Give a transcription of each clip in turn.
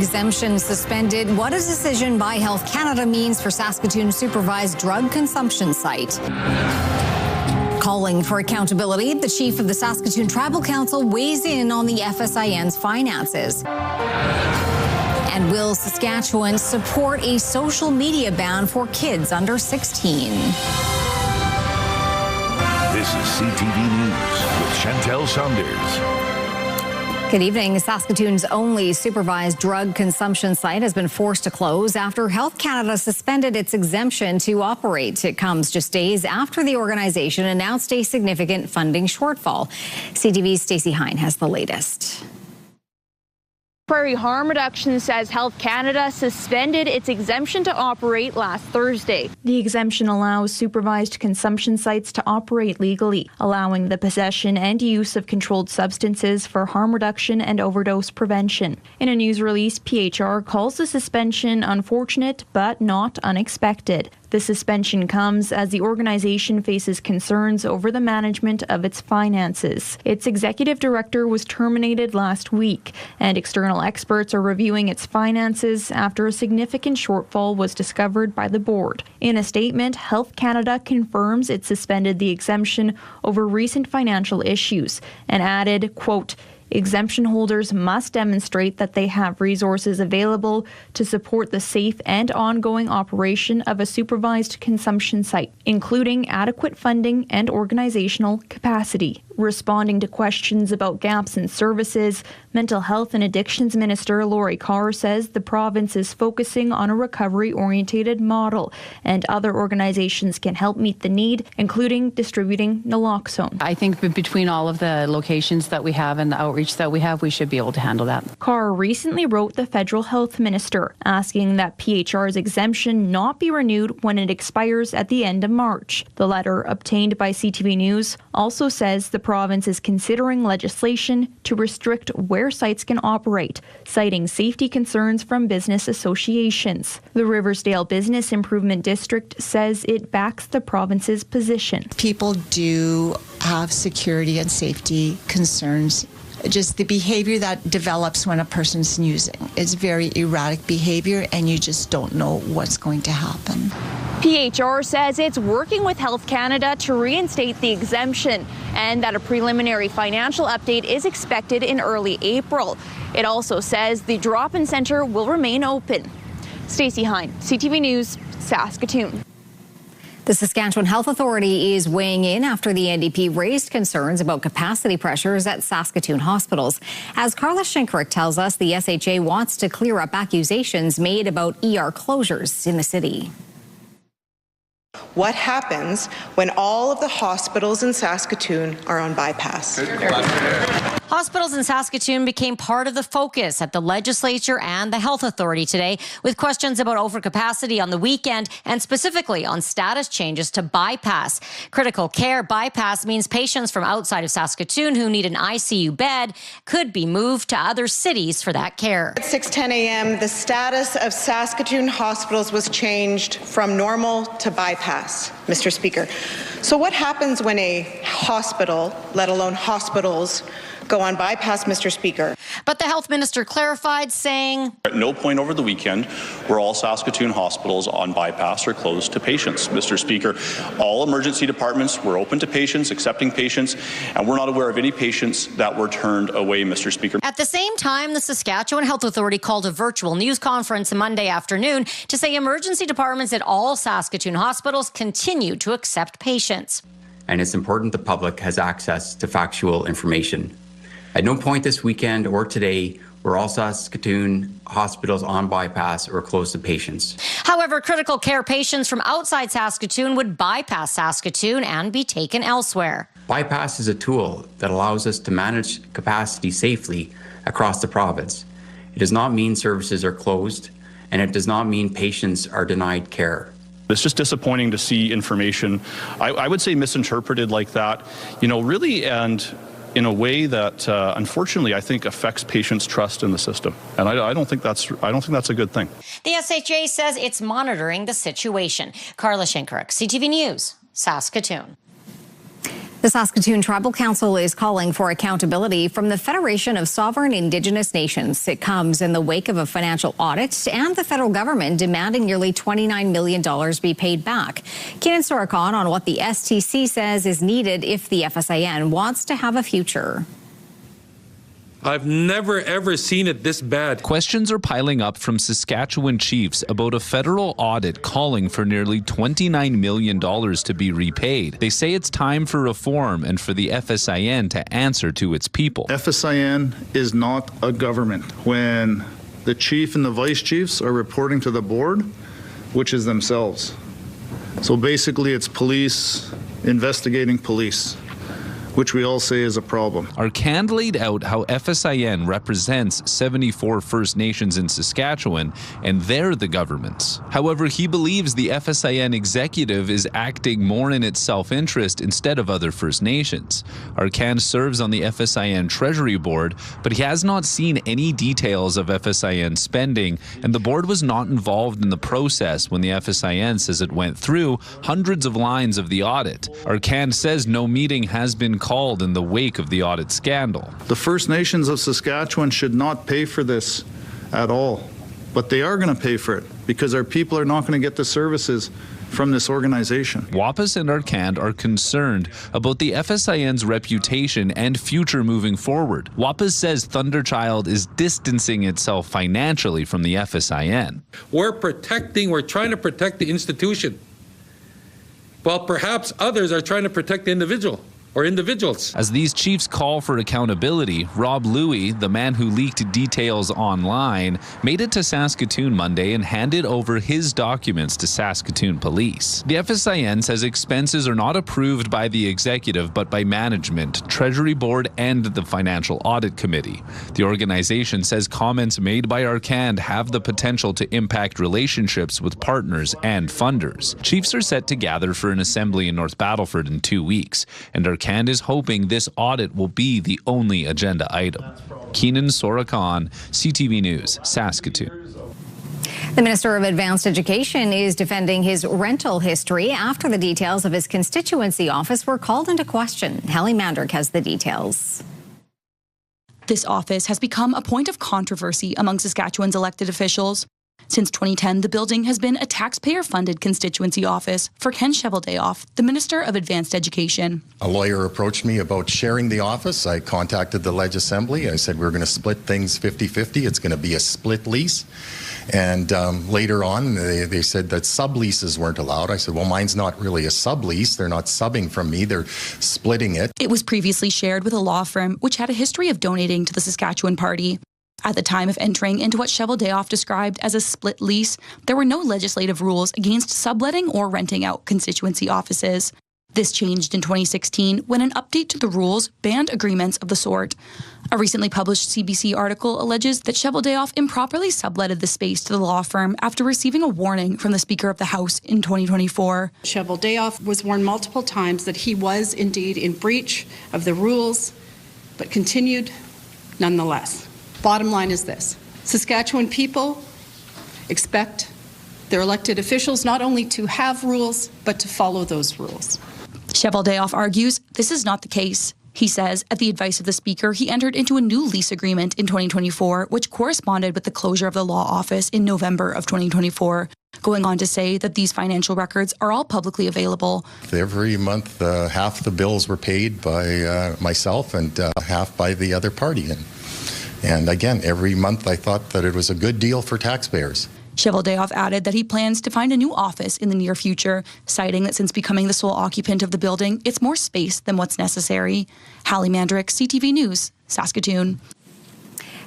exemption suspended. What a decision by Health Canada means for Saskatoon Supervised drug consumption site. Calling for accountability, the chief of the Saskatoon Tribal Council weighs in on the FSIN's finances. And will Saskatchewan support a social media ban for kids under 16? This is CTV News with Chantel Saunders. Good evening. Saskatoon's only supervised drug consumption site has been forced to close after Health Canada suspended its exemption to operate. It comes just days after the organization announced a significant funding shortfall. CTV's Stacey Hine has the latest. Prairie Harm Reduction says Health Canada suspended its exemption to operate last Thursday. The exemption allows supervised consumption sites to operate legally, allowing the possession and use of controlled substances for harm reduction and overdose prevention. In a news release, PHR calls the suspension unfortunate but not unexpected. The suspension comes as the organization faces concerns over the management of its finances. Its executive director was terminated last week, and external experts are reviewing its finances after a significant shortfall was discovered by the board. In a statement, Health Canada confirms it suspended the exemption over recent financial issues and added, quote, "Exemption holders must demonstrate that they have resources available to support the safe and ongoing operation of a supervised consumption site, including adequate funding and organizational capacity." Responding to questions about gaps in services, Mental Health and Addictions Minister Lori Carr says the province is focusing on a recovery-oriented model, and other organizations can help meet the need, including distributing naloxone. I think between all of the locations that we have and the outreach that we have, we should be able to handle that. Carr recently wrote the federal health minister, asking that PHR's exemption not be renewed when it expires at the end of March. The letter, obtained by CTV News, also says the province is considering legislation to restrict where sites can operate, citing safety concerns from business associations. The Riversdale Business Improvement District says it backs the province's position. People do have security and safety concerns. Just the behavior that develops when a person's using is very erratic behavior, and you just don't know what's going to happen. PHR says it's working with Health Canada to reinstate the exemption and that a preliminary financial update is expected in early April. It also says the drop-in centre will remain open. Stacey Hine, CTV News, Saskatoon. The Saskatchewan Health Authority is weighing in after the NDP raised concerns about capacity pressures at Saskatoon hospitals. As Carla Shinkrick tells us, the SHA wants to clear up accusations made about ER closures in the city. What happens when all of the hospitals in Saskatoon are on bypass? Hospitals in Saskatoon became part of the focus at the legislature and the health authority today, with questions about overcapacity on the weekend and specifically on status changes to bypass. Critical care bypass means patients from outside of Saskatoon who need an ICU bed could be moved to other cities for that care. At 6:10 a.m., the status of Saskatoon hospitals was changed from normal to bypass, Mr. Speaker. So what happens when a hospital, let alone hospitals, go on bypass, Mr. Speaker? But the health minister clarified, saying, "At no point over the weekend were all Saskatoon hospitals on bypass or closed to patients, Mr. Speaker. All emergency departments were open to patients, accepting patients, and we're not aware of any patients that were turned away, Mr. Speaker." At the same time, the Saskatchewan Health Authority called a virtual news conference Monday afternoon to say emergency departments at all Saskatoon hospitals continue to accept patients. And it's important the public has access to factual information. At no point this weekend or today were all Saskatoon hospitals on bypass or closed to patients. However, critical care patients from outside Saskatoon would bypass Saskatoon and be taken elsewhere. Bypass is a tool that allows us to manage capacity safely across the province. It does not mean services are closed, and it does not mean patients are denied care. It's just disappointing to see information, I would say, misinterpreted like that, really, and in a way that, unfortunately, I think affects patients' trust in the system, and I don't think that's a good thing. The SHA says it's monitoring the situation. Carla Shinkrick, CTV News, Saskatoon. The Saskatoon Tribal Council is calling for accountability from the Federation of Sovereign Indigenous Nations. It comes in the wake of a financial audit and the federal government demanding nearly $29 million be paid back. Keenan Sorakon on what the STC says is needed if the FSIN wants to have a future. I've never, ever seen it this bad. Questions are piling up from Saskatchewan chiefs about a federal audit calling for nearly $29 million to be repaid. They say it's time for reform and for the FSIN to answer to its people. FSIN is not a government. When the chief and the vice chiefs are reporting to the board, which is themselves. So basically it's police investigating police, which we all say is a problem. Arcand laid out how FSIN represents 74 First Nations in Saskatchewan, and they're the governments. However, he believes the FSIN executive is acting more in its self-interest instead of other First Nations. Arcand serves on the FSIN Treasury Board, but he has not seen any details of FSIN spending, and the board was not involved in the process when the FSIN says it went through hundreds of lines of the audit. Arcand says no meeting has been called in the wake of the audit scandal. The First Nations of Saskatchewan should not pay for this at all, but they are going to pay for it because our people are not going to get the services from this organization. Wapas and Arcand are concerned about the FSIN's reputation and future moving forward. Wapas says Thunderchild is distancing itself financially from the FSIN. We're trying to protect the institution, while perhaps others are trying to protect the individual. Or individuals. As these chiefs call for accountability, Rob Louie, the man who leaked details online, made it to Saskatoon Monday and handed over his documents to Saskatoon police. The FSIN says expenses are not approved by the executive but by management, Treasury Board, and the Financial Audit Committee. The organization says comments made by Arcand have the potential to impact relationships with partners and funders. Chiefs are set to gather for an assembly in North Battleford in 2 weeks, and Arcand is hoping this audit will be the only agenda item. Keenan Sorakon, CTV News, Saskatoon. The Minister of Advanced Education is defending his rental history after the details of his constituency office were called into question. Hallie Mandrick has the details. This office has become a point of controversy among Saskatchewan's elected officials. Since 2010, the building has been a taxpayer-funded constituency office for Ken Cheveldayoff, the Minister of Advanced Education. A lawyer approached me about sharing the office. I contacted the Ledge Assembly. I said we're going to split things 50-50. It's going to be a split lease. And later on, they said that subleases weren't allowed. I said, well, mine's not really a sublease. They're not subbing from me. They're splitting it. It was previously shared with a law firm which had a history of donating to the Saskatchewan Party. At the time of entering into what Cheveldayoff described as a split lease, there were no legislative rules against subletting or renting out constituency offices. This changed in 2016 when an update to the rules banned agreements of the sort. A recently published CBC article alleges that Cheveldayoff improperly subletted the space to the law firm after receiving a warning from the Speaker of the House in 2024. Cheveldayoff was warned multiple times that he was indeed in breach of the rules, but continued nonetheless. Bottom line is this: Saskatchewan people expect their elected officials not only to have rules, but to follow those rules. Cheveldayoff argues this is not the case. He says, at the advice of the Speaker, he entered into a new lease agreement in 2024, which corresponded with the closure of the law office in November of 2024, going on to say that these financial records are all publicly available. Every month, half the bills were paid by myself and half by the other party. And again, every month I thought that it was a good deal for taxpayers. Cheveldayoff added that he plans to find a new office in the near future, citing that since becoming the sole occupant of the building, it's more space than what's necessary. Hallie Mandrick, CTV News, Saskatoon.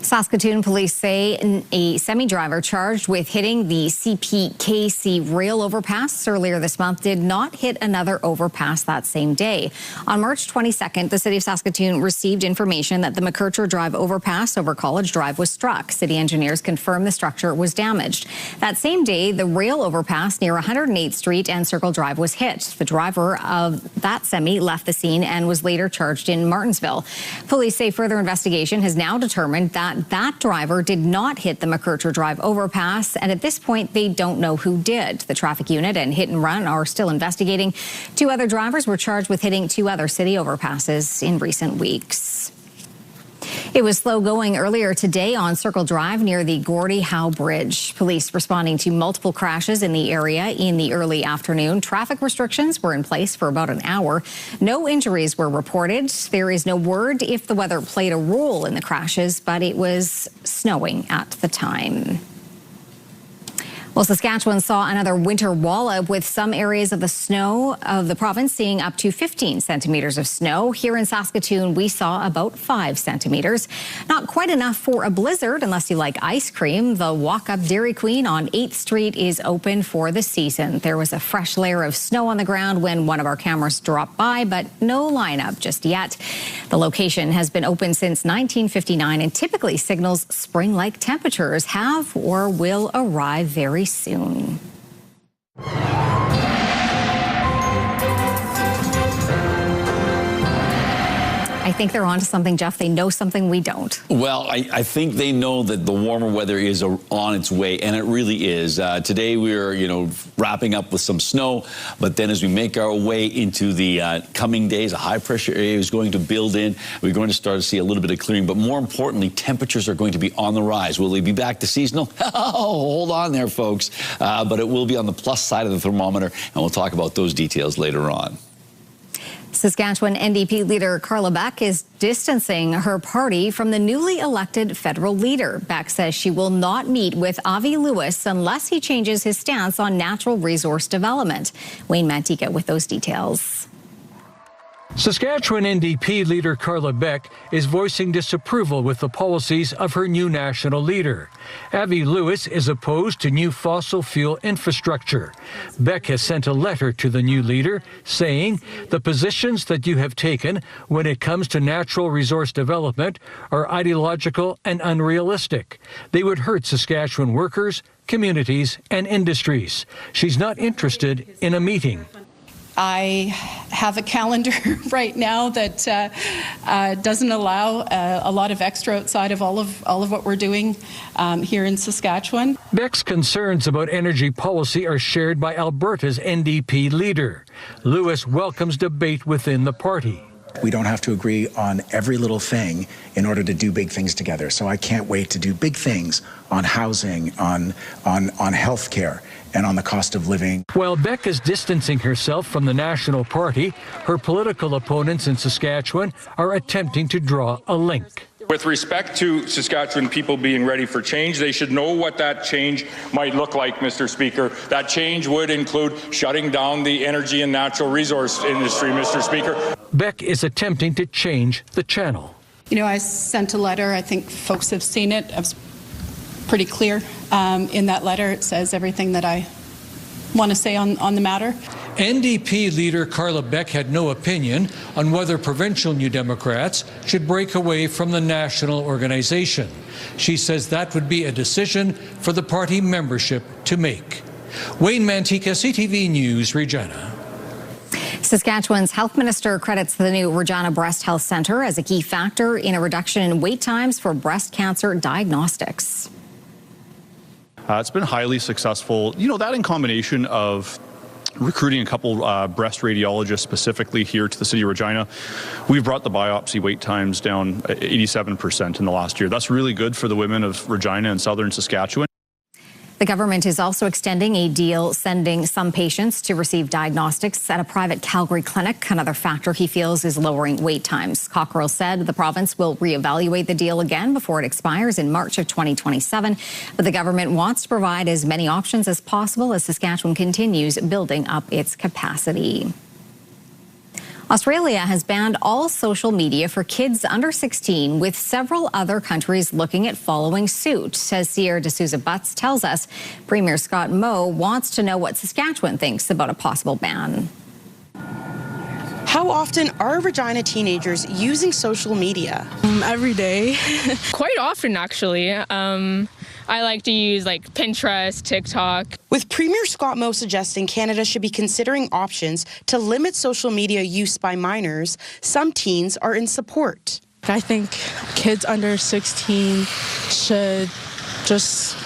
Saskatoon police say a semi-driver charged with hitting the CPKC rail overpass earlier this month did not hit another overpass that same day. On March 22nd, the city of Saskatoon received information that the McKercher Drive overpass over College Drive was struck. City engineers confirmed the structure was damaged. That same day, the rail overpass near 108th Street and Circle Drive was hit. The driver of that semi left the scene and was later charged in Martinsville. Police say further investigation has now determined that that that driver did not hit the McCurcher Drive overpass, and at this point, they don't know who did. The traffic unit and hit and run are still investigating. 2 other drivers were charged with hitting 2 other city overpasses in recent weeks. It was slow going earlier today on Circle Drive near the Gordie Howe Bridge. Police responding to multiple crashes in the area in the early afternoon. Traffic restrictions were in place for about an hour. No injuries were reported. There is no word if the weather played a role in the crashes, but it was snowing at the time. Well, Saskatchewan saw another winter wallop with some areas of the province seeing up to 15 centimeters of snow. Here in Saskatoon, we saw about 5 centimeters. Not quite enough for a blizzard unless you like ice cream. The walk-up Dairy Queen on 8th Street is open for the season. There was a fresh layer of snow on the ground when one of our cameras dropped by, but no lineup just yet. The location has been open since 1959 and typically signals spring-like temperatures have or will arrive very soon. I think they're onto something, Jeff. They know something we don't. Well, I think they know that the warmer weather is on its way, and it really is. Today we're, wrapping up with some snow, but then as we make our way into the coming days, a high-pressure area is going to build in. We're going to start to see a little bit of clearing, but more importantly, temperatures are going to be on the rise. Will they be back to seasonal? Hold on there, folks. But it will be on the plus side of the thermometer, and we'll talk about those details later on. Saskatchewan NDP leader Carla Beck is distancing her party from the newly elected federal leader. Beck says she will not meet with Avi Lewis unless he changes his stance on natural resource development. Wayne Mantika with those details. Saskatchewan NDP leader Carla Beck is voicing disapproval with the policies of her new national leader. Avi Lewis is opposed to new fossil fuel infrastructure. Beck has sent a letter to the new leader saying, "The positions that you have taken when it comes to natural resource development are ideological and unrealistic. They would hurt Saskatchewan workers, communities, and industries." She's not interested in a meeting. I have a calendar right now that doesn't allow a lot of extra outside of all of what we're doing here in Saskatchewan. Beck's concerns about energy policy are shared by Alberta's NDP leader. Lewis welcomes debate within the party. We don't have to agree on every little thing in order to do big things together. So I can't wait to do big things on housing, on health care, and on the cost of living. While Beck is distancing herself from the National Party, her political opponents in Saskatchewan are attempting to draw a link. With respect to Saskatchewan people being ready for change, they should know what that change might look like, Mr. Speaker. That change would include shutting down the energy and natural resource industry, Mr. Speaker. Beck is attempting to change the channel. I sent a letter. I think folks have seen it. I was pretty clear in that letter. It says everything that I want to say on the matter. NDP leader Carla Beck had no opinion on whether provincial New Democrats should break away from the national organization. She says that would be a decision for the party membership to make. Wayne Mantika, CTV News, Regina. Saskatchewan's health minister credits the new Regina Breast Health Centre as a key factor in a reduction in wait times for breast cancer diagnostics. It's been highly successful. That in combination of recruiting a couple breast radiologists specifically here to the city of Regina, we've brought the biopsy wait times down 87% in the last year. That's really good for the women of Regina and southern Saskatchewan. The government is also extending a deal sending some patients to receive diagnostics at a private Calgary clinic. Another factor he feels is lowering wait times. Cockrell said the province will reevaluate the deal again before it expires in March of 2027. But the government wants to provide as many options as possible as Saskatchewan continues building up its capacity. Australia has banned all social media for kids under 16, with several other countries looking at following suit. As Sierra D'Souza Butts tells us, Premier Scott Moe wants to know what Saskatchewan thinks about a possible ban. How often are Regina teenagers using social media? Every day. Quite often, actually. I like to use Pinterest, TikTok. With Premier Scott Moe suggesting Canada should be considering options to limit social media use by minors, some teens are in support. I think kids under 16 should just,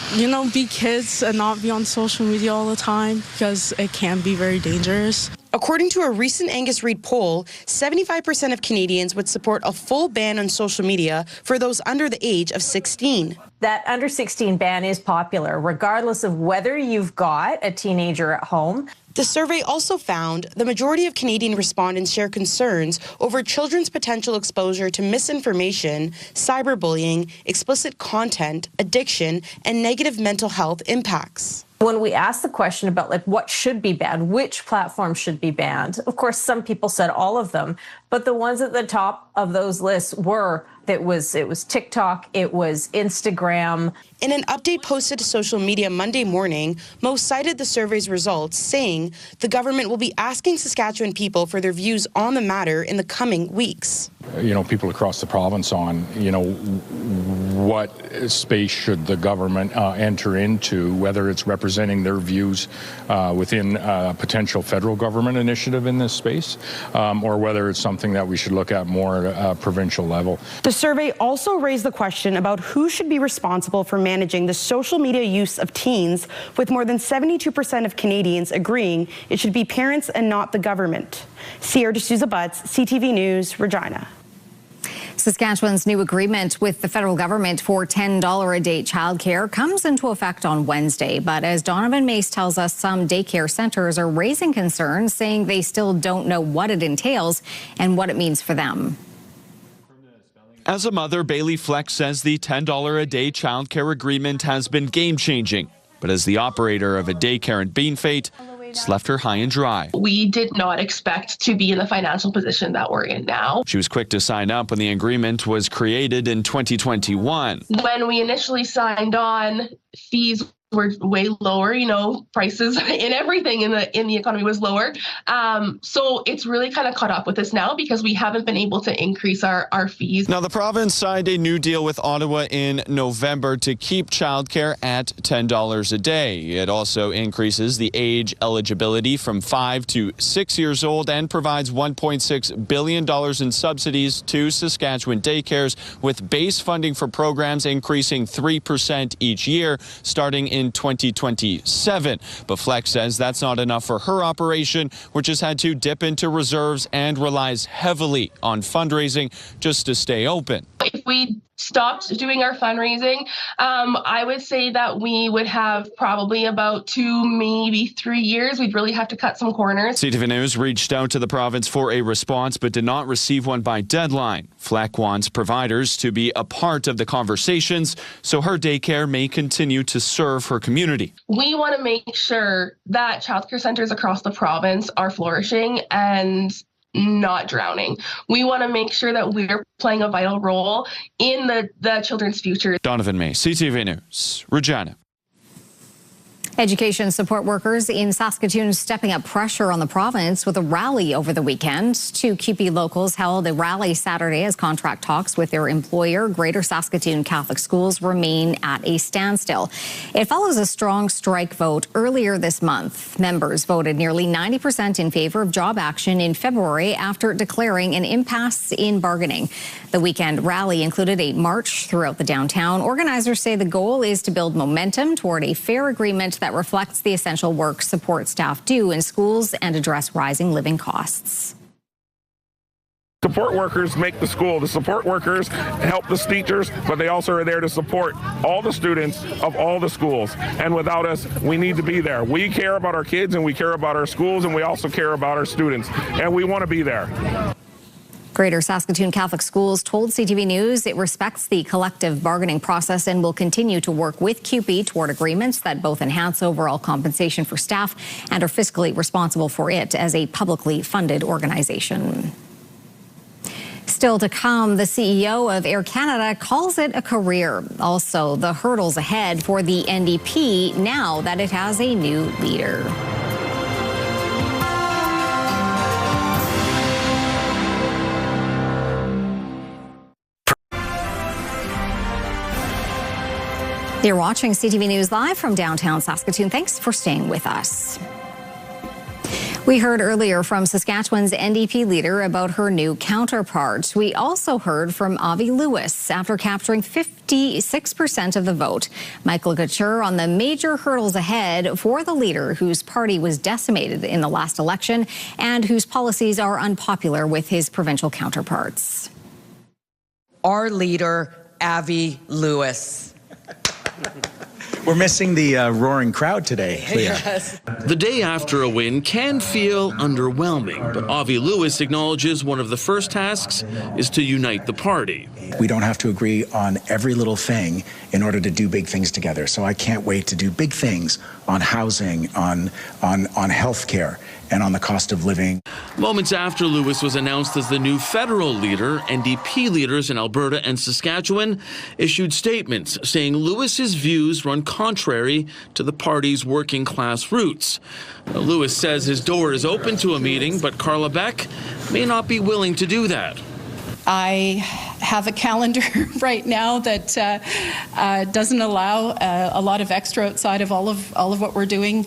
be kids and not be on social media all the time because it can be very dangerous. According to a recent Angus Reid poll, 75% of Canadians would support a full ban on social media for those under the age of 16. That under 16 ban is popular, regardless of whether you've got a teenager at home. The survey also found the majority of Canadian respondents share concerns over children's potential exposure to misinformation, cyberbullying, explicit content, addiction, and negative mental health impacts. When we asked the question about what should be banned, which platforms should be banned, of course, some people said all of them, but the ones at the top of those lists were, it was TikTok, it was Instagram. In an update posted to social media Monday morning, Mo cited the survey's results, saying the government will be asking Saskatchewan people for their views on the matter in the coming weeks. People across the province on, what space should the government enter into, whether it's representing their views within a potential federal government initiative in this space, or whether it's something that we should look at more at a provincial level. The survey also raised the question about who should be responsible for managing the social media use of teens, with more than 72% of Canadians agreeing it should be parents and not the government. Sierra D'Souza Butts, CTV News, Regina. Saskatchewan's new agreement with the federal government for $10 a day childcare comes into effect on Wednesday. But as Donovan Mace tells us, some daycare centres are raising concerns, saying they still don't know what it entails and what it means for them. As a mother, Bailey Fleck says the $10 a day childcare agreement has been game-changing. But as the operator of a daycare in Beanfate, it's left her high and dry. We did not expect to be in the financial position that we're in now. She was quick to sign up when the agreement was created in 2021. When we initially signed on, fees were way lower, prices in everything in the economy was lower. So it's really kind of caught up with us now because we haven't been able to increase our fees. Now, the province signed a new deal with Ottawa in November to keep childcare at $10 a day. It also increases the age eligibility from 5 to 6 years old and provides $1.6 billion in subsidies to Saskatchewan daycares, with base funding for programs increasing 3% each year, starting in 2027. But Fleck says that's not enough for her operation, which has had to dip into reserves and relies heavily on fundraising just to stay open. If we stopped doing our fundraising, I would say that we would have probably about 2, maybe 3 years. We'd really have to cut some corners. CTV News reached out to the province for a response but did not receive one by deadline. Fleck wants providers to be a part of the conversations so her daycare may continue to serve her community. We want to make sure that childcare centres across the province are flourishing and not drowning. We want to make sure that we're playing a vital role in the children's future. Donovan May, CTV News, Regina. Education support workers in Saskatoon stepping up pressure on the province with a rally over the weekend. 2 QP locals held a rally Saturday as contract talks with their employer, Greater Saskatoon Catholic Schools, remain at a standstill. It follows a strong strike vote earlier this month. Members voted nearly 90% in favor of job action in February after declaring an impasse in bargaining. The weekend rally included a march throughout the downtown. Organizers say the goal is to build momentum toward a fair agreement that reflects the essential work support staff do in schools and address rising living costs. Support workers make the school. The support workers help the teachers, but they also are there to support all the students of all the schools. And without us, we need to be there. We care about our kids and we care about our schools and we also care about our students. And we want to be there. Greater Saskatoon Catholic Schools told CTV News it respects the collective bargaining process and will continue to work with QP toward agreements that both enhance overall compensation for staff and are fiscally responsible for it as a publicly funded organization. Still to come, the CEO of Air Canada calls it a career. Also, the hurdles ahead for the NDP now that it has a new leader. You're watching CTV News Live from downtown Saskatoon. Thanks for staying with us. We heard earlier from Saskatchewan's NDP leader about her new counterpart. We also heard from Avi Lewis after capturing 56% of the vote. Michael Couture on the major hurdles ahead for the leader whose party was decimated in the last election and whose policies are unpopular with his provincial counterparts. Our leader, Avi Lewis. We're missing the roaring crowd today, Leah. Yes. The day after a win can feel underwhelming, but Avi Lewis acknowledges one of the first tasks is to unite the party. We don't have to agree on every little thing in order to do big things together. So I can't wait to do big things on housing, on health care, and on the cost of living. Moments after Lewis was announced as the new federal leader, NDP leaders in Alberta and Saskatchewan issued statements saying Lewis's views run contrary to the party's working class roots. Lewis says his door is open to a meeting, but Carla Beck may not be willing to do that. I have a calendar right now that doesn't allow a lot of extra outside of all of what we're doing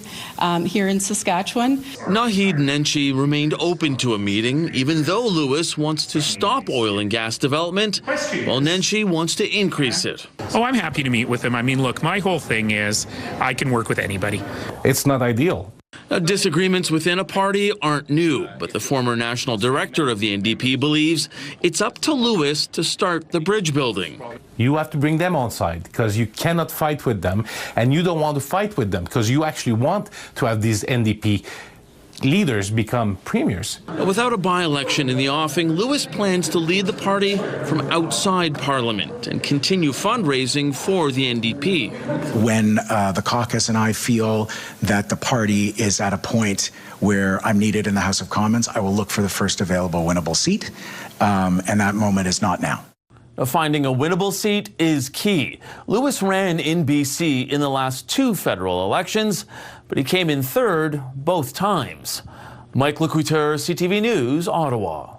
here in Saskatchewan. Naheed Nenshi remained open to a meeting, even though Lewis wants to stop oil and gas development, while Nenshi wants to increase it. Oh, I'm happy to meet with him. I mean, look, my whole thing is I can work with anybody. It's not ideal. Disagreements within a party aren't new, but the former national director of the NDP believes it's up to Lewis to start the bridge building. You have to bring them on side because you cannot fight with them, and you don't want to fight with them because you actually want to have these NDP leaders become premiers. Without a by-election in the offing, Lewis plans to lead the party from outside Parliament and continue fundraising for the NDP. When the caucus and I feel that the party is at a point where I'm needed in the House of Commons, I will look for the first available winnable seat, and that moment is not now. Finding a winnable seat is key. Lewis ran in BC in the last 2 federal elections, but he came in third both times. Mike Lecouteur, CTV News, Ottawa.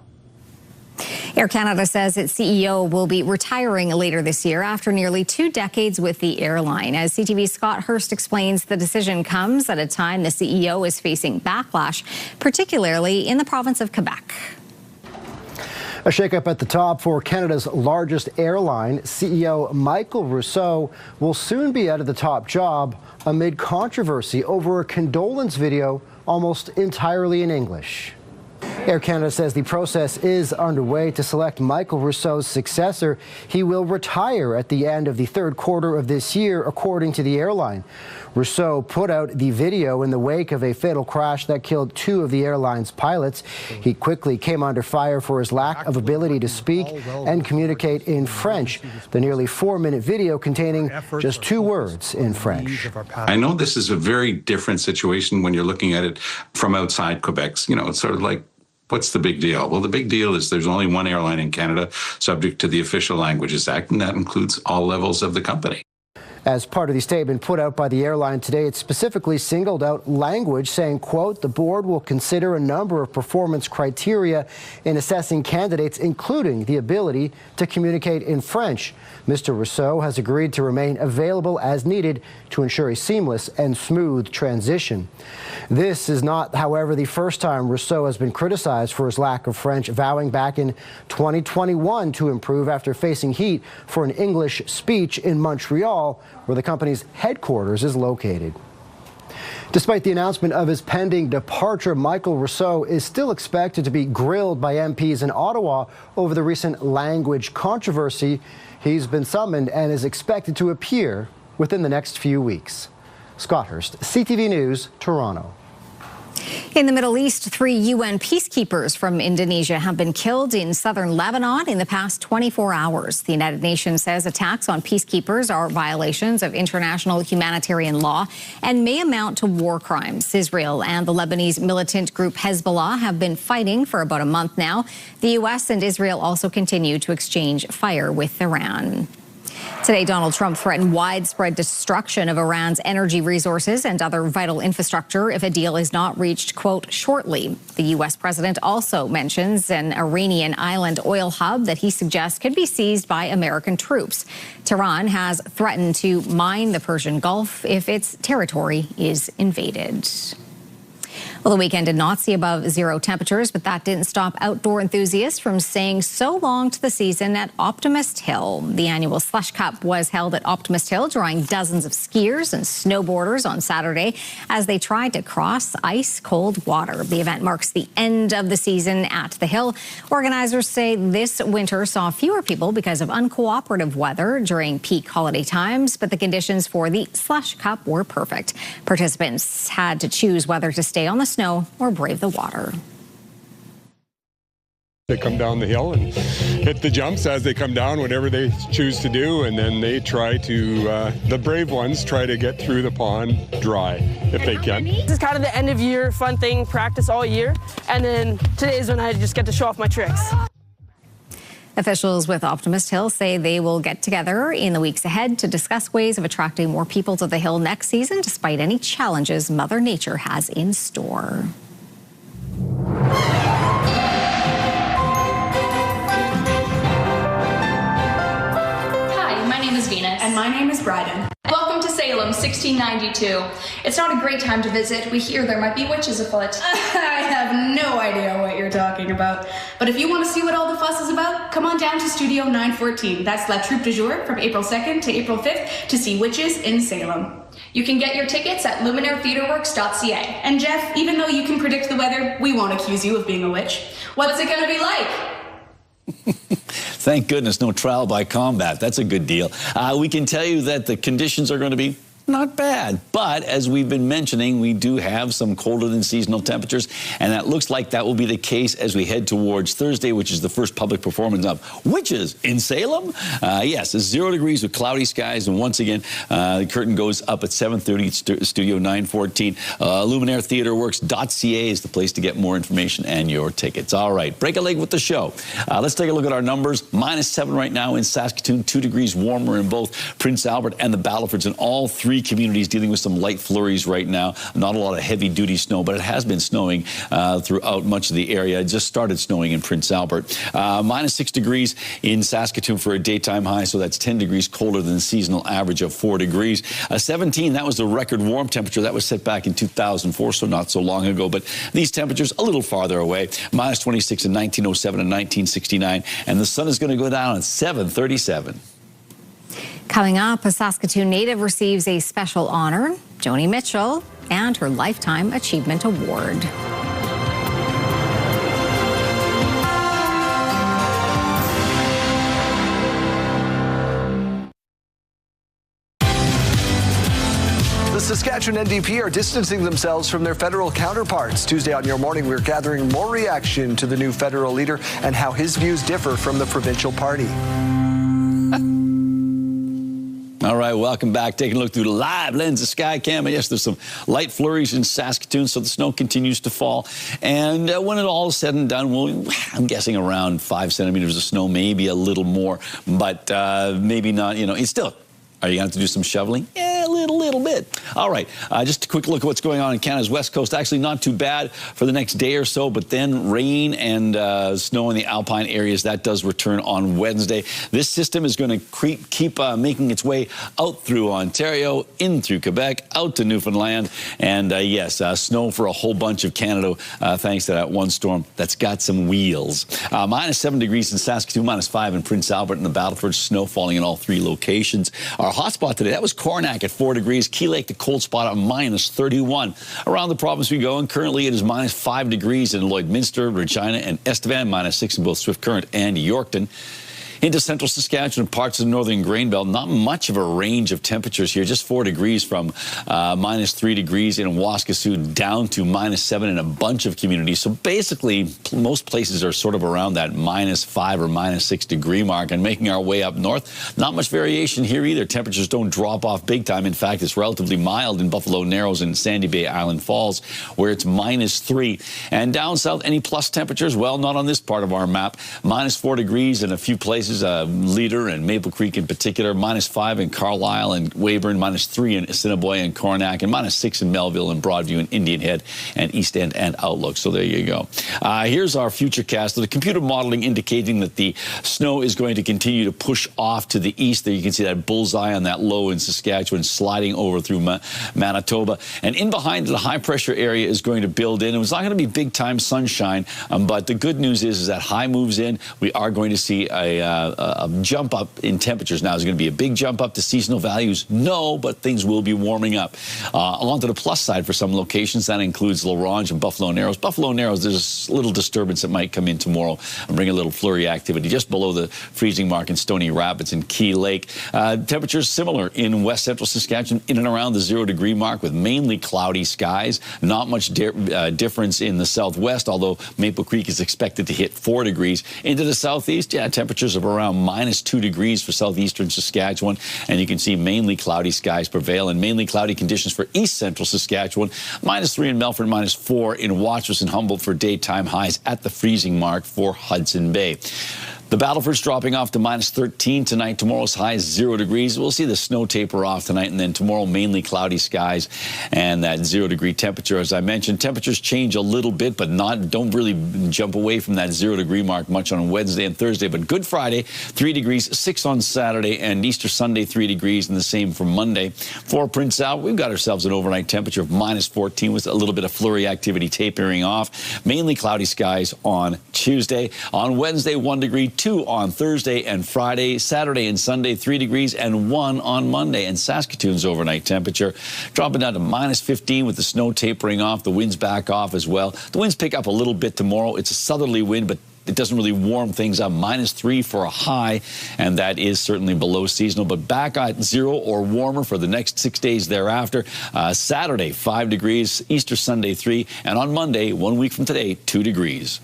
Air Canada says its CEO will be retiring later this year after nearly 2 decades with the airline. As CTV's Scott Hurst explains, the decision comes at a time the CEO is facing backlash, particularly in the province of Quebec. A shakeup at the top for Canada's largest airline. CEO Michael Rousseau will soon be out of the top job amid controversy over a condolence video almost entirely in English. Air Canada says the process is underway to select Michael Rousseau's successor. He will retire at the end of the 3rd quarter of this year, according to the airline. Rousseau put out the video in the wake of a fatal crash that killed 2 of the airline's pilots. He quickly came under fire for his lack of ability to speak and communicate in French. The nearly 4-minute video containing just 2 words in French. I know this is a very different situation when you're looking at it from outside Quebec. You know, it's sort of like, what's the big deal? Well, the big deal is there's only one airline in Canada subject to the Official Languages Act, and that includes all levels of the company. As part of the statement put out by the airline today, it specifically singled out language, saying, quote, the board will consider a number of performance criteria in assessing candidates, including the ability to communicate in French. Mr. Rousseau has agreed to remain available as needed to ensure a seamless and smooth transition. This is not, however, the first time Rousseau has been criticized for his lack of French, vowing back in 2021 to improve after facing heat for an English speech in Montreal, where the company's headquarters is located. Despite the announcement of his pending departure, Michael Rousseau is still expected to be grilled by MPs in Ottawa over the recent language controversy. He's been summoned and is expected to appear within the next few weeks. Scott Hurst, CTV News, Toronto. In the Middle East, 3 UN peacekeepers from Indonesia have been killed in southern Lebanon in the past 24 hours. The United Nations says attacks on peacekeepers are violations of international humanitarian law and may amount to war crimes. Israel and the Lebanese militant group Hezbollah have been fighting for about a month now. The U.S. and Israel also continue to exchange fire with Iran. Today, Donald Trump threatened widespread destruction of Iran's energy resources and other vital infrastructure if a deal is not reached, quote, shortly. The U.S. president also mentions an Iranian island oil hub that he suggests could be seized by American troops. Tehran has threatened to mine the Persian Gulf if its territory is invaded. Well, the weekend did not see above zero temperatures, but that didn't stop outdoor enthusiasts from saying so long to the season at Optimist Hill. The annual Slush Cup was held at Optimist Hill, drawing dozens of skiers and snowboarders on Saturday as they tried to cross ice-cold water. The event marks the end of the season at the hill. Organizers say this winter saw fewer people because of uncooperative weather during peak holiday times, but the conditions for the Slush Cup were perfect. Participants had to choose whether to stay on the snow or brave the water. They come down the hill and hit the jumps as they come down, whatever they choose to do, and then they try to, the brave ones try to get through the pond dry if they can. This is kind of the end of year fun thing, practice all year, and then today is when I just get to show off my tricks. Officials with Optimist Hill say they will get together in the weeks ahead to discuss ways of attracting more people to the hill next season, despite any challenges Mother Nature has in store. Hi, my name is Venus. And my name is Bryden. Welcome to Salem, 1692. It's not a great time to visit. We hear there might be witches afoot. I have no idea what you're talking about. But if you want to see what all the fuss is about, come on down to Studio 914. That's La Troupe du Jour from April 2nd to April 5th to see witches in Salem. You can get your tickets at luminairetheatreworks.ca. And Jeff, even though you can predict the weather, we won't accuse you of being a witch. What's it going to be like? Thank goodness, no trial by combat. That's a good deal. We can tell you that the conditions are going to be not bad, but as we've been mentioning, we do have some colder than seasonal temperatures, and that looks like that will be the case as we head towards Thursday, which is the first public performance of Witches in Salem. Yes, it's 0 degrees with cloudy skies, and once again, the curtain goes up at 7:30 Studio 914. LuminaireTheatreWorks.ca is the place to get more information and your tickets. All right, break a leg with the show. Let's take a look at our numbers. -7 right now in Saskatoon, 2 degrees warmer in both Prince Albert and the Battlefords, and all three communities dealing with some light flurries right now. Not a lot of heavy-duty snow, but it has been snowing throughout much of the area. It just started snowing in Prince Albert. -6 degrees in Saskatoon for a daytime high, so that's 10 degrees colder than the seasonal average of 4 degrees. 17, that was the record warm temperature. That was set back in 2004, so not so long ago, but these temperatures a little farther away. -26 in 1907 and 1969, and the sun is going to go down at 7:37. Coming up, a Saskatoon native receives a special honor, Joni Mitchell, and her Lifetime Achievement Award. The Saskatchewan NDP are distancing themselves from their federal counterparts. Tuesday on Your Morning, we're gathering more reaction to the new federal leader and how his views differ from the provincial party. All right, welcome back. Taking a look through the live lens of Skycam. And yes, there's some light flurries in Saskatoon, so the snow continues to fall. And when it all is said and done, I'm guessing around 5 centimeters of snow, maybe a little more, but maybe not, you know, it's still. Are you going to have to do some shoveling? Yeah, a little bit. All right, just a quick look at what's going on in Canada's West Coast. Actually, not too bad for the next day or so, but then rain and snow in the alpine areas. That does return on Wednesday. This system is going to keep making its way out through Ontario, in through Quebec, out to Newfoundland, and yes, snow for a whole bunch of Canada thanks to that one storm that's got some wheels. -7 degrees in Saskatoon, -5 in Prince Albert and the Battleford. Snow falling in all three locations. Our hot spot today, that was Coronach at 4 degrees. Key Lake, the cold spot at -31. Around the province we go, and currently it is -5 degrees in Lloydminster, Regina, and Estevan, -6 in both Swift Current and Yorkton. Into central Saskatchewan and parts of the northern grain belt, not much of a range of temperatures here, just 4 degrees from -3 degrees in Waskesiu down to -7 in a bunch of communities. So basically, most places are sort of around that -5 or -6 degree mark. And making our way up north, not much variation here either. Temperatures don't drop off big time. In fact, it's relatively mild in Buffalo Narrows and Sandy Bay Island Falls, where it's -3. And down south, any plus temperatures? Well, not on this part of our map. -4 degrees in a few places places, Leader and Maple Creek in particular, -5 in Carlisle and Weyburn, -3 in Assiniboia and Coronach, and -6 in Melville and Broadview and Indian Head and East End and Outlook. So there you go. Here's our futurecast. The computer modeling indicating that the snow is going to continue to push off to the east. There you can see that bullseye on that low in Saskatchewan sliding over through Manitoba. And in behind the high pressure area is going to build in. It was not going to be big time sunshine, but the good news is that high moves in. We are going to see a jump up in temperatures. Now, is it going to be a big jump up to seasonal values? No, but things will be warming up. Along to the plus side for some locations, that includes La Ronge and Buffalo Narrows. Buffalo Narrows, there's a little disturbance that might come in tomorrow and bring a little flurry activity just below the freezing mark in Stony Rapids and Key Lake. Temperatures similar in west central Saskatchewan, in and around the 0 degree mark with mainly cloudy skies. Not much difference in the southwest, although Maple Creek is expected to hit 4 degrees. Into the southeast, temperatures of around -2 degrees for southeastern Saskatchewan, and you can see mainly cloudy skies prevail and mainly cloudy conditions for east central Saskatchewan. -3 in Melfort, -4 in Watrous and Humboldt for daytime highs at the freezing mark for Hudson Bay. The Battleford's dropping off to -13 tonight. Tomorrow's high is 0 degrees. We'll see the snow taper off tonight, and then tomorrow mainly cloudy skies and that 0 degree temperature. As I mentioned, temperatures change a little bit, but don't really jump away from that 0 degree mark much on Wednesday and Thursday. But Good Friday, 3 degrees, 6 on Saturday, and Easter Sunday, 3 degrees, and the same for Monday. For Prince Albert, we've got ourselves an overnight temperature of -14 with a little bit of flurry activity tapering off. Mainly cloudy skies on Tuesday. On Wednesday, 1 degree. 2 on Thursday and Friday. Saturday and Sunday, 3 degrees, and 1 on Monday. And Saskatoon's overnight temperature dropping down to -15 with the snow tapering off. The winds back off as well. The winds pick up a little bit tomorrow. It's a southerly wind, but it doesn't really warm things up. -3 for a high, and that is certainly below seasonal, but back at 0 or warmer for the next 6 days thereafter. Saturday, 5 degrees, Easter Sunday, 3, and on Monday, 1 week from today, 2 degrees.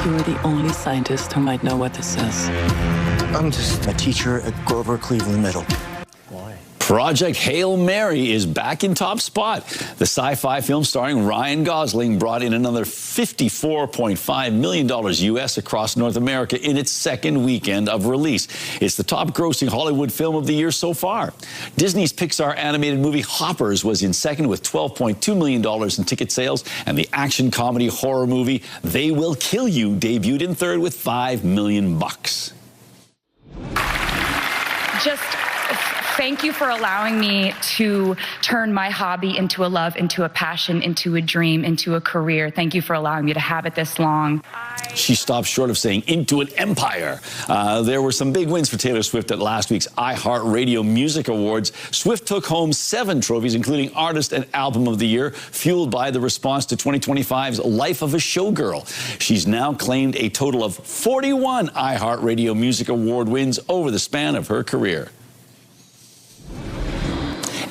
You're the only scientist who might know what this is. I'm just a teacher at Grover Cleveland Middle. Project Hail Mary is back in top spot. The sci-fi film starring Ryan Gosling brought in another $54.5 million U.S. across North America in its second weekend of release. It's the top-grossing Hollywood film of the year so far. Disney's Pixar animated movie Hoppers was in second with $12.2 million in ticket sales, and the action comedy horror movie They Will Kill You debuted in third with $5 million. Thank you for allowing me to turn my hobby into a love, into a passion, into a dream, into a career. Thank you for allowing me to have it this long. She stopped short of saying into an empire. There were some big wins for Taylor Swift at last week's iHeartRadio Music Awards. Swift took home 7 trophies, including Artist and Album of the Year, fueled by the response to 2025's Life of a Showgirl. She's now claimed a total of 41 iHeartRadio Music Award wins over the span of her career.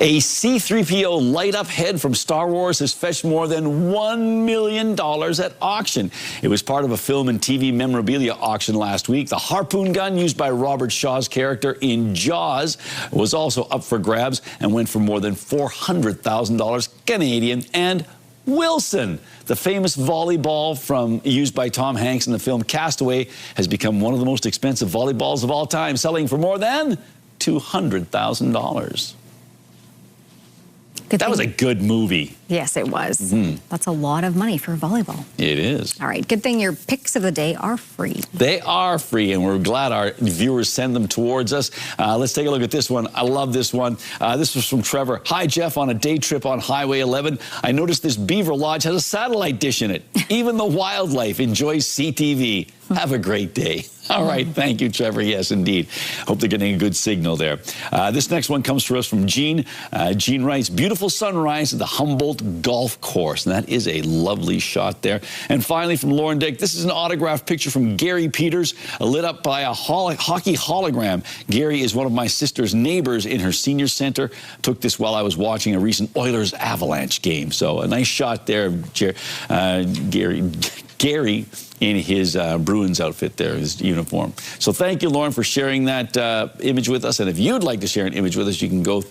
A C-3PO light-up head from Star Wars has fetched more than $1 million at auction. It was part of a film and TV memorabilia auction last week. The harpoon gun used by Robert Shaw's character in Jaws was also up for grabs and went for more than $400,000 Canadian. And Wilson, the famous volleyball used by Tom Hanks in the film Castaway, has become one of the most expensive volleyballs of all time, selling for more than $200,000. That was a good movie. Yes, it was. Mm-hmm. That's a lot of money for volleyball. It is. All right, good thing your picks of the day are free. They are free, and we're glad our viewers send them towards us. Let's take a look at this one. I love this one. This was from Trevor. Hi, Jeff. On a day trip on Highway 11, I noticed this beaver lodge has a satellite dish in it. Even the wildlife enjoys CTV. Have a great day. All right. Thank you, Trevor. Yes, indeed. Hope they're getting a good signal there. This next one comes to us from Jean. Jean writes, beautiful sunrise at the Humboldt Golf Course. And that is a lovely shot there. And finally, from Lauren Dick, this is an autographed picture from Gary Peters, lit up by a hockey hologram. Gary is one of my sister's neighbors in her senior center. Took this while I was watching a recent Oilers Avalanche game. So a nice shot there, Gary. Gary in his Bruins outfit there, his uniform. So thank you, Lauren, for sharing that image with us. And if you'd like to share an image with us, you can go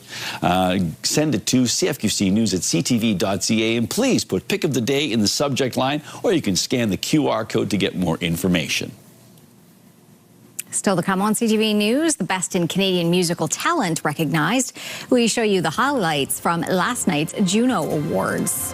send it to cfqcnews@ctv.ca. And please put pick of the day in the subject line, or you can scan the QR code to get more information. Still to come on CTV News, the best in Canadian musical talent recognized. We show you the highlights from last night's Juno Awards.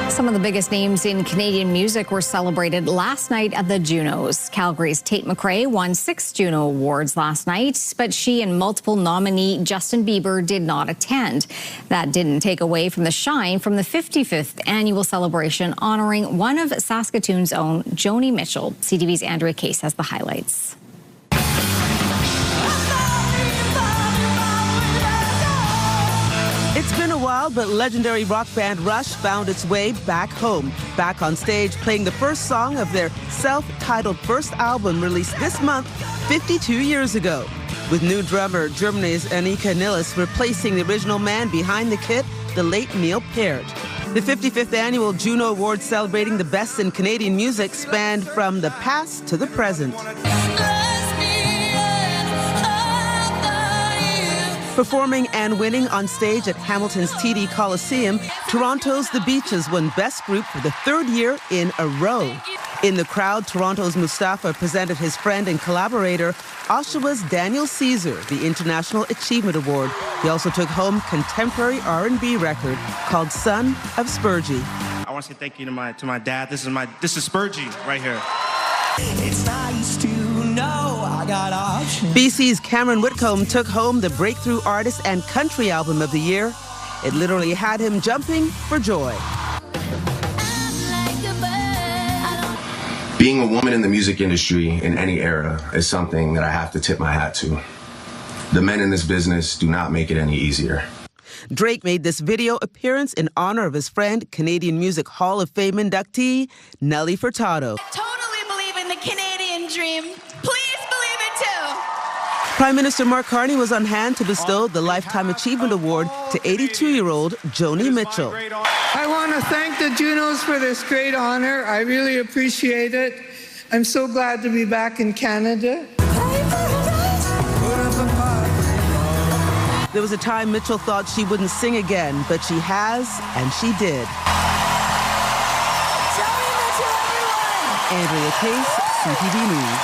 Some of the biggest names in Canadian music were celebrated last night at the Junos. Calgary's Tate McRae won 6 Juno Awards last night, but she and multiple nominee Justin Bieber did not attend. That didn't take away from the shine from the 55th annual celebration honoring one of Saskatoon's own, Joni Mitchell. CTV's Andrea Case has the highlights. It's been a while, but legendary rock band Rush found its way back home. Back on stage playing the first song of their self-titled first album released this month, 52 years ago. With new drummer Germany's Annika Nilles replacing the original man behind the kit, the late Neil Peart. The 55th annual Juno Awards celebrating the best in Canadian music spanned from the past to the present. Performing and winning on stage at Hamilton's TD Coliseum, Toronto's The Beaches won Best Group for the 3rd year in a row. In the crowd, Toronto's Mustafa presented his friend and collaborator, Oshawa's Daniel Caesar, the International Achievement Award. He also took home contemporary R&B record called Son of Spurgey. I want to say thank you to my dad. This is Spurgey right here. It's nice to know I got options. BC's Cameron Whitcomb took home the Breakthrough Artist and Country Album of the Year. It literally had him jumping for joy. Being a woman in the music industry in any era is something that I have to tip my hat to. The men in this business do not make it any easier. Drake made this video appearance in honor of his friend, Canadian Music Hall of Fame inductee, Nelly Furtado. Canadian dream. Please believe it too. Prime Minister Mark Carney was on hand to bestow the Lifetime Achievement Award to 82-year-old Joni Mitchell. I want to thank the Junos for this great honor. I really appreciate it. I'm so glad to be back in Canada. There was a time Mitchell thought she wouldn't sing again, but she has, and she did. Andrea Case, CTV News.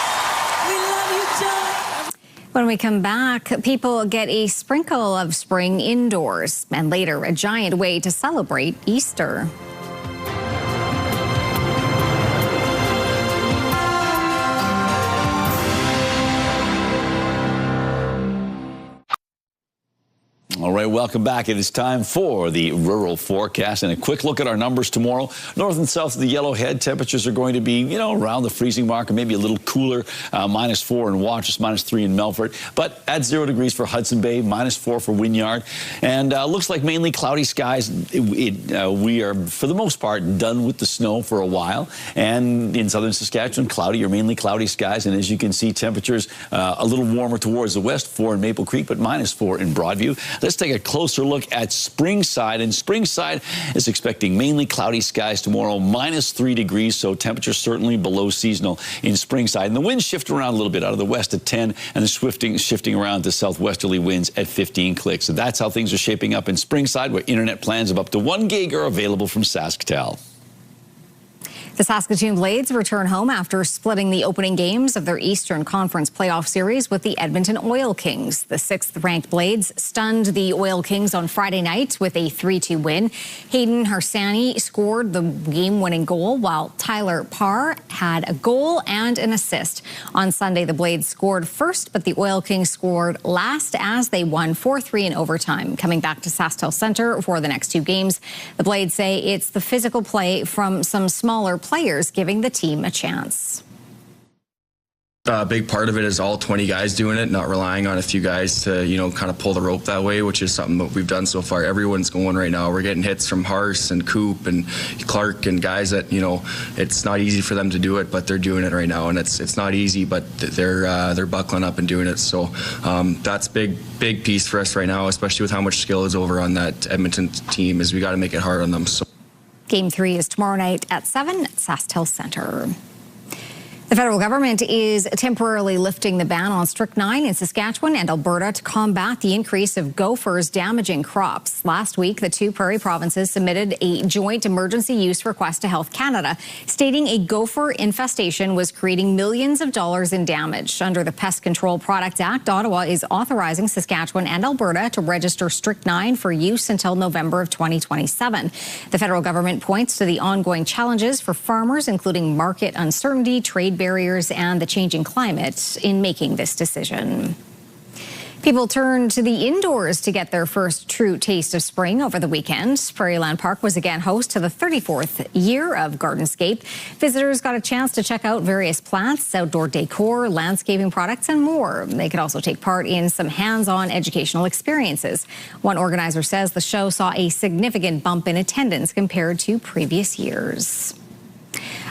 We love you, John. When we come back, people get a sprinkle of spring indoors, and later a giant way to celebrate Easter. All right, welcome back. It is time for the rural forecast and a quick look at our numbers tomorrow. North and south of the Yellowhead, temperatures are going to be, around the freezing mark or maybe a little cooler. -4 in Watrous, -3 in Melfort. But at 0 degrees for Hudson Bay, -4 for Wynyard. And looks like mainly cloudy skies. We are, for the most part, done with the snow for a while. And in southern Saskatchewan, cloudy or mainly cloudy skies. And as you can see, temperatures a little warmer towards the west, 4 in Maple Creek, but -4 in Broadview. Let's take a closer look at Springside, and Springside is expecting mainly cloudy skies tomorrow, -3 degrees, so temperatures certainly below seasonal in Springside. And the winds shift around a little bit out of the west at 10 and the shifting around to southwesterly winds at 15 clicks. So that's how things are shaping up in Springside, where internet plans of up to 1 gig are available from SaskTel. The Saskatoon Blades return home after splitting the opening games of their Eastern Conference playoff series with the Edmonton Oil Kings. The 6th-ranked Blades stunned the Oil Kings on Friday night with a 3-2 win. Hayden Harsani scored the game-winning goal, while Tyler Parr had a goal and an assist. On Sunday, the Blades scored first, but the Oil Kings scored last as they won 4-3 in overtime. Coming back to SaskTel Centre for the next 2 games, the Blades say it's the physical play from some smaller players giving the team a chance. A big part of it is all 20 guys doing it, not relying on a few guys to, kind of pull the rope that way, which is something that we've done so far. Everyone's going right now. We're getting hits from Hars and Coop and Clark and guys that, it's not easy for them to do it, but they're doing it right now. And it's not easy, but they're buckling up and doing it. So that's big piece for us right now, especially with how much skill is over on that Edmonton team, is we got to make it hard on them. So. Game 3 is tomorrow night at 7 at Saskatoon Centre. The federal government is temporarily lifting the ban on strychnine in Saskatchewan and Alberta to combat the increase of gophers damaging crops. Last week, the two prairie provinces submitted a joint emergency use request to Health Canada, stating a gopher infestation was creating millions of dollars in damage. Under the Pest Control Products Act, Ottawa is authorizing Saskatchewan and Alberta to register strychnine for use until November of 2027. The federal government points to the ongoing challenges for farmers, including market uncertainty, trade barriers, and the changing climate in making this decision. People turned to the indoors to get their first true taste of spring over the weekend. Prairieland Park was again host to the 34th year of Gardenscape. Visitors got a chance to check out various plants, outdoor decor, landscaping products, and more. They could also take part in some hands-on educational experiences. One organizer says the show saw a significant bump in attendance compared to previous years.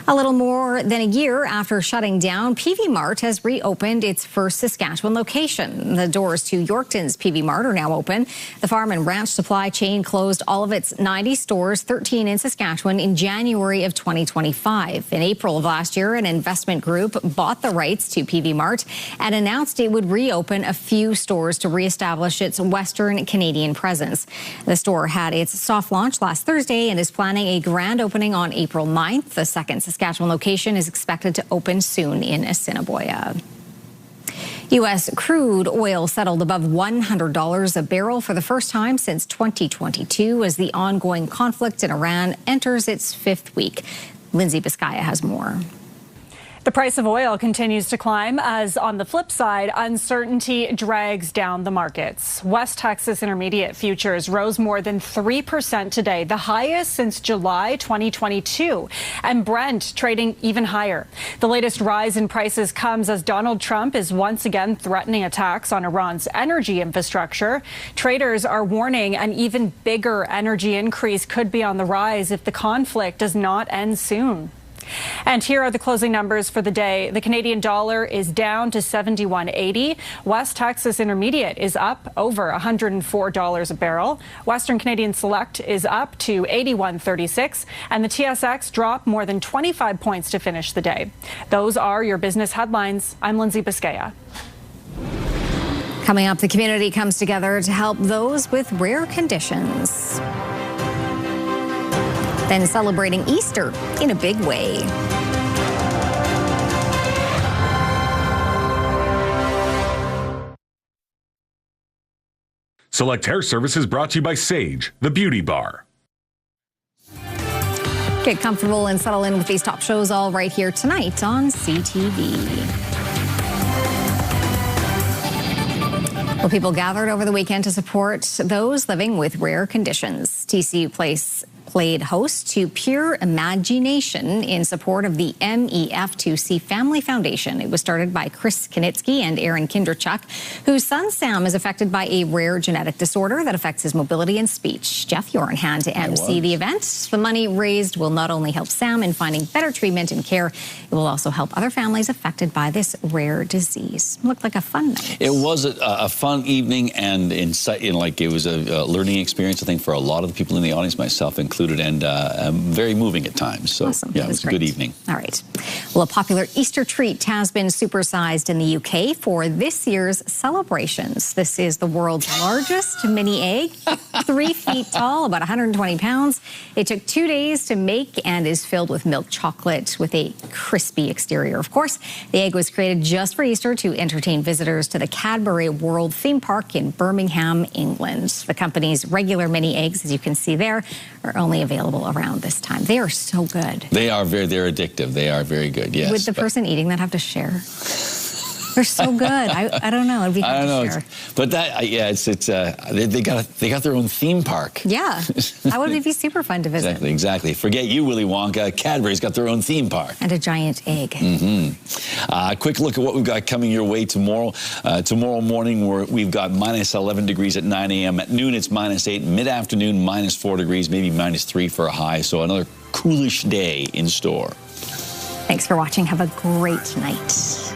A little more than a year after shutting down, PV Mart has reopened its first Saskatchewan location. The doors to Yorkton's PV Mart are now open. The farm and ranch supply chain closed all of its 90 stores, 13 in Saskatchewan, in January of 2025. In April of last year, an investment group bought the rights to PV Mart and announced it would reopen a few stores to reestablish its Western Canadian presence. The store had its soft launch last Thursday and is planning a grand opening on April 9th. The second Saskatchewan location is expected to open soon in Assiniboia. U.S. crude oil settled above $100 a barrel for the first time since 2022 as the ongoing conflict in Iran enters its fifth week. Lindsay Biscaya has more. The price of oil continues to climb as, on the flip side, uncertainty drags down the markets. West Texas Intermediate futures rose more than 3% today, the highest since July 2022, and Brent trading even higher. The latest rise in prices comes as Donald Trump is once again threatening attacks on Iran's energy infrastructure. Traders are warning an even bigger energy increase could be on the rise if the conflict does not end soon. And here are the closing numbers for the day. The Canadian dollar is down to $71.80. West Texas Intermediate is up over $104 a barrel. Western Canadian Select is up to $81.36. And the TSX dropped more than 25 points to finish the day. Those are your business headlines. I'm Lindsay Biscaya. Coming up, the community comes together to help those with rare conditions. Then celebrating Easter in a big way. Select Hair Services brought to you by Sage, the beauty bar. Get comfortable and settle in with these top shows all right here tonight on CTV. Well, people gathered over the weekend to support those living with rare conditions. TCU played host to Pure Imagination in support of the MEF2C Family Foundation. It was started by Chris Kinitsky and Aaron Kinderchuk, whose son Sam is affected by a rare genetic disorder that affects his mobility and speech. Jeff, you're on hand to MC the event. The money raised will not only help Sam in finding better treatment and care, it will also help other families affected by this rare disease. It looked like a fun night. It was a fun evening, and it was a learning experience, I think, for a lot of the people in the audience, myself included, and very moving at times. So, awesome. Yeah, it was a good evening. All right. Well, a popular Easter treat has been supersized in the UK for this year's celebrations. This is the world's largest mini egg, 3 feet tall, about 120 pounds. It took 2 days to make and is filled with milk chocolate with a crispy exterior. Of course, the egg was created just for Easter to entertain visitors to the Cadbury World theme park in Birmingham, England. The company's regular mini eggs, as you can see there, are only available around this time. They are so good. They're addictive. They are very good, yes. Would the person eating that have to share? They're so good. I don't know. It'd be hard to share. But that, they got their own theme park. Yeah, that would be super fun to visit. Exactly. Forget you, Willy Wonka. Cadbury's got their own theme park. And a giant egg. Quick look at what we've got coming your way tomorrow. Tomorrow morning, we've got minus 11 degrees at 9 a.m. At noon, it's minus 8. Mid-afternoon, minus 4 degrees, maybe minus 3 for a high. So another coolish day in store. Thanks for watching. Have a great night.